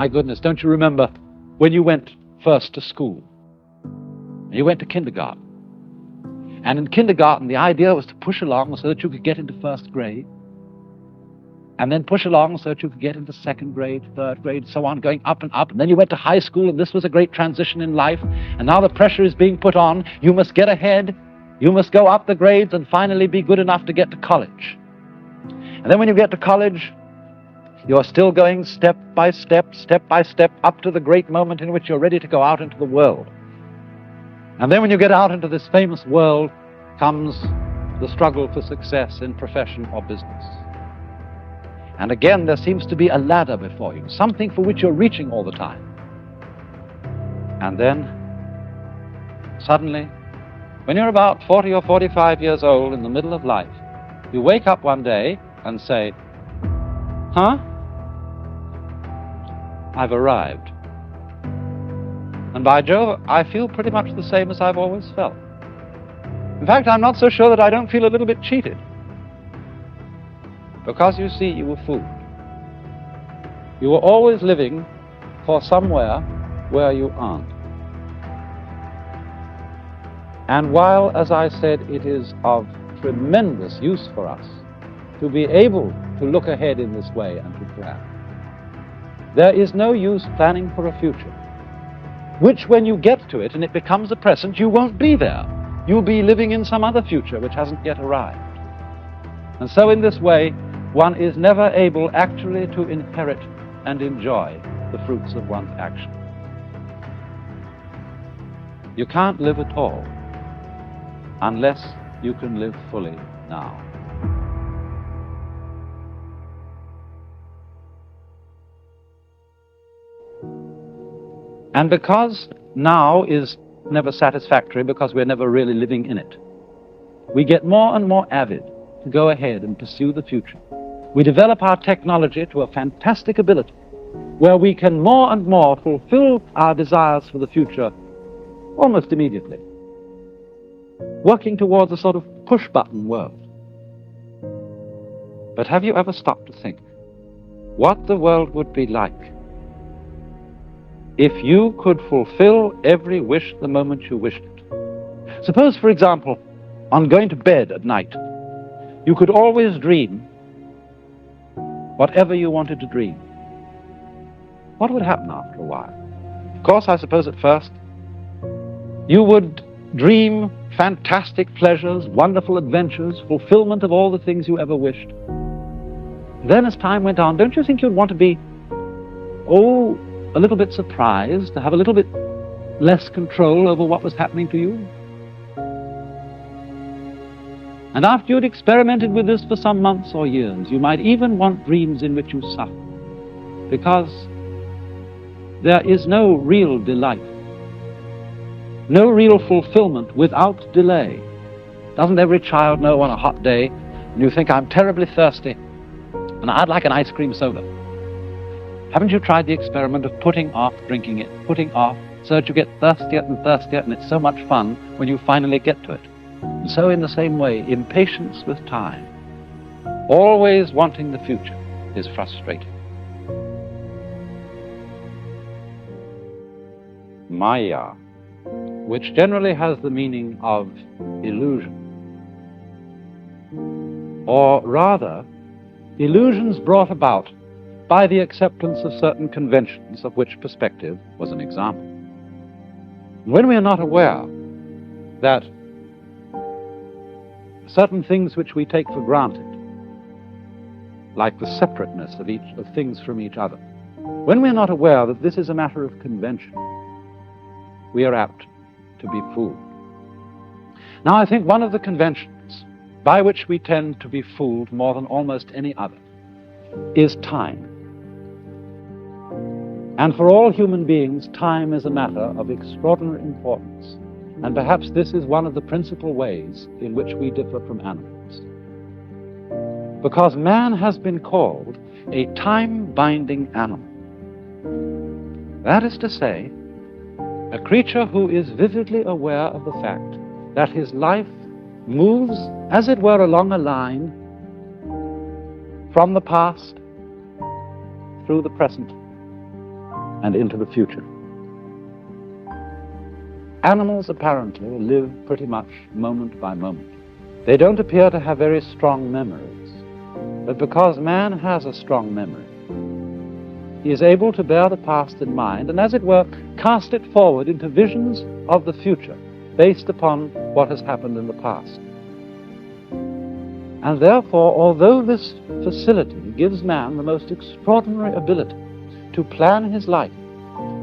My goodness, don't you remember when you went first to school? You went to kindergarten. And in kindergarten, the idea was to push along so that you could get into first grade, and then push along so that you could get into second grade, third grade, so on, going up and up. And then you went to high school, and this was a great transition in life. And now the pressure is being put on. You must get ahead. You must go up the grades and finally be good enough to get to college. And then when you get to college, you're still going step by step, up to the great moment in which you're ready to go out into the world. And then when you get out into this famous world comes the struggle for success in profession or business. And again, there seems to be a ladder before you, something for which you're reaching all the time. And then, suddenly, when you're about 40 or 45 years old in the middle of life, you wake up one day and say, I've arrived. And by Jove, I feel pretty much the same as I've always felt. In fact, I'm not so sure that I don't feel a little bit cheated. Because you see, you were fooled. You were always living for somewhere where you aren't. And while, as I said, it is of tremendous use for us to be able to look ahead in this way and to plan, there is no use planning for a future, which when you get to it and it becomes a present, you won't be there. You'll be living in some other future which hasn't yet arrived. And so in this way, one is never able actually to inherit and enjoy the fruits of one's action. You can't live at all unless you can live fully now. And because now is never satisfactory, because we're never really living in it, we get more and more avid to go ahead and pursue the future. We develop our technology to a fantastic ability where we can more and more fulfill our desires for the future almost immediately, working towards a sort of push-button world. But have you ever stopped to think what the world would be like if you could fulfill every wish the moment you wished it? Suppose, for example, on going to bed at night, you could always dream whatever you wanted to dream. What would happen after a while? Of course, I suppose at first you would dream fantastic pleasures, wonderful adventures, fulfillment of all the things you ever wished. Then as time went on, don't you think you'd want to be, a little bit surprised, to have a little bit less control over what was happening to you? And after you'd experimented with this for some months or years, you might even want dreams in which you suffer, because there is no real delight, no real fulfillment without delay. Doesn't every child know on a hot day, and you think, I'm terribly thirsty, and I'd like an ice cream soda? Haven't you tried the experiment of putting off drinking it, putting off, so that you get thirstier and thirstier, and it's so much fun when you finally get to it? And so in the same way, impatience with time, always wanting the future, is frustrating. Maya, which generally has the meaning of illusion, or rather, illusions brought about by the acceptance of certain conventions, of which perspective was an example. When we are not aware that certain things which we take for granted, like the separateness of things from each other, when we are not aware that this is a matter of convention, we are apt to be fooled. Now, I think one of the conventions by which we tend to be fooled more than almost any other is time. And for all human beings, time is a matter of extraordinary importance. And perhaps this is one of the principal ways in which we differ from animals. Because man has been called a time-binding animal. That is to say, a creature who is vividly aware of the fact that his life moves, as it were, along a line from the past through the present and into the future. Animals apparently live pretty much moment by moment. They don't appear to have very strong memories, but because man has a strong memory, he is able to bear the past in mind and, as it were, cast it forward into visions of the future based upon what has happened in the past. And therefore, although this facility gives man the most extraordinary ability to plan his life,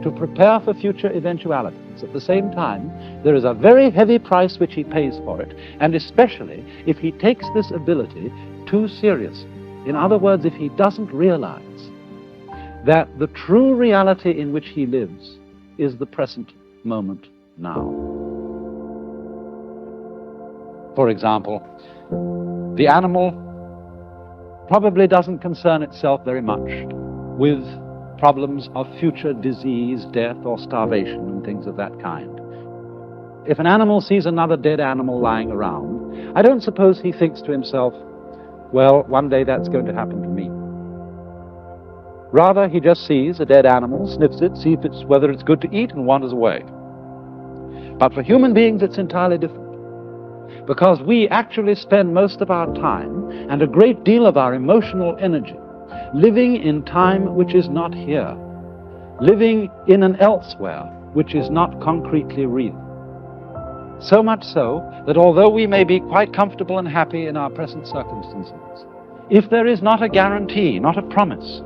to prepare for future eventualities, at the same time, there is a very heavy price which he pays for it, and especially if he takes this ability too seriously. In other words, if he doesn't realize that the true reality in which he lives is the present moment now. For example, the animal probably doesn't concern itself very much with problems of future disease, death, or starvation, and things of that kind. If an animal sees another dead animal lying around, I don't suppose he thinks to himself, well, one day that's going to happen to me. Rather, he just sees a dead animal, sniffs it, sees whether it's good to eat, and wanders away. But for human beings, it's entirely different, because we actually spend most of our time and a great deal of our emotional energy living in time which is not here, living in an elsewhere which is not concretely real. So much so that although we may be quite comfortable and happy in our present circumstances, if there is not a guarantee, not a promise,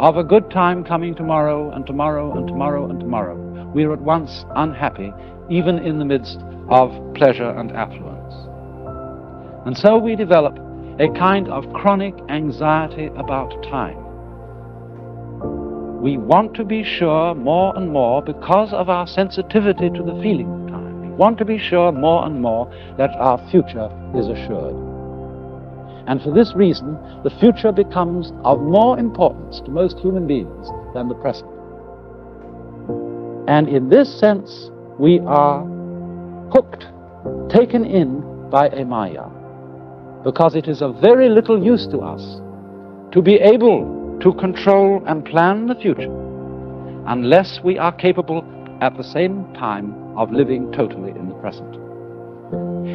of a good time coming tomorrow and tomorrow and tomorrow and tomorrow, we are at once unhappy, even in the midst of pleasure and affluence. And so we develop a kind of chronic anxiety about time. We want to be sure more and more, because of our sensitivity to the feeling of time, we want to be sure more and more that our future is assured. And for this reason, the future becomes of more importance to most human beings than the present. And in this sense, we are hooked, taken in by a Maya, because it is of very little use to us to be able to control and plan the future unless we are capable at the same time of living totally in the present.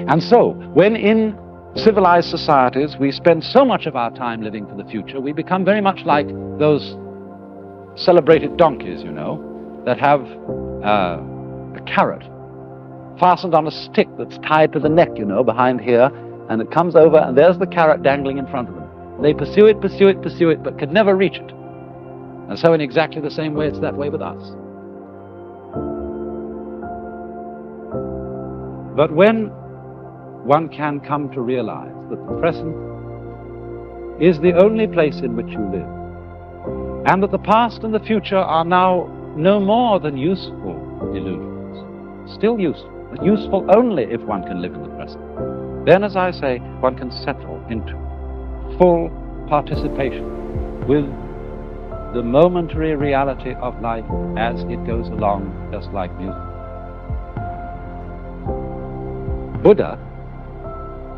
And so, when in civilized societies we spend so much of our time living for the future, we become very much like those celebrated donkeys, you know, that have a carrot fastened on a stick that's tied to the neck, you know, behind here, and it comes over, and there's the carrot dangling in front of them. They pursue it, but could never reach it. And so in exactly the same way, it's that way with us. But when one can come to realize that the present is the only place in which you live, and that the past and the future are now no more than useful illusions, still useful, but useful only if one can live in the present, then, as I say, one can settle into full participation with the momentary reality of life as it goes along, just like music. Buddha,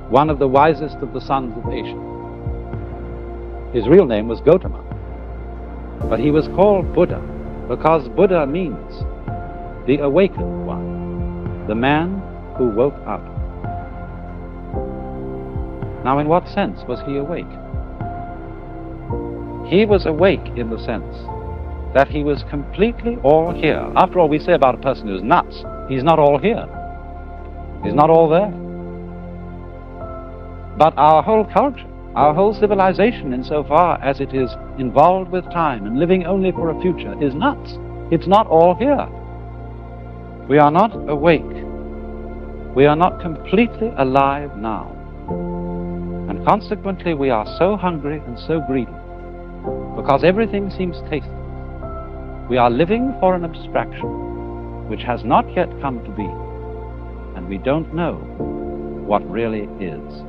one of the wisest of the sons of Asia, his real name was Gautama, but he was called Buddha because Buddha means the awakened one, the man who woke up. Now, in what sense was he awake? He was awake in the sense that he was completely all here. After all, we say about a person who's nuts, he's not all here. He's not all there. But our whole culture, our whole civilization, insofar as it is involved with time and living only for a future, is nuts. It's not all here. We are not awake. We are not completely alive now. And consequently, we are so hungry and so greedy, because everything seems tasteless. We are living for an abstraction which has not yet come to be, and we don't know what really is.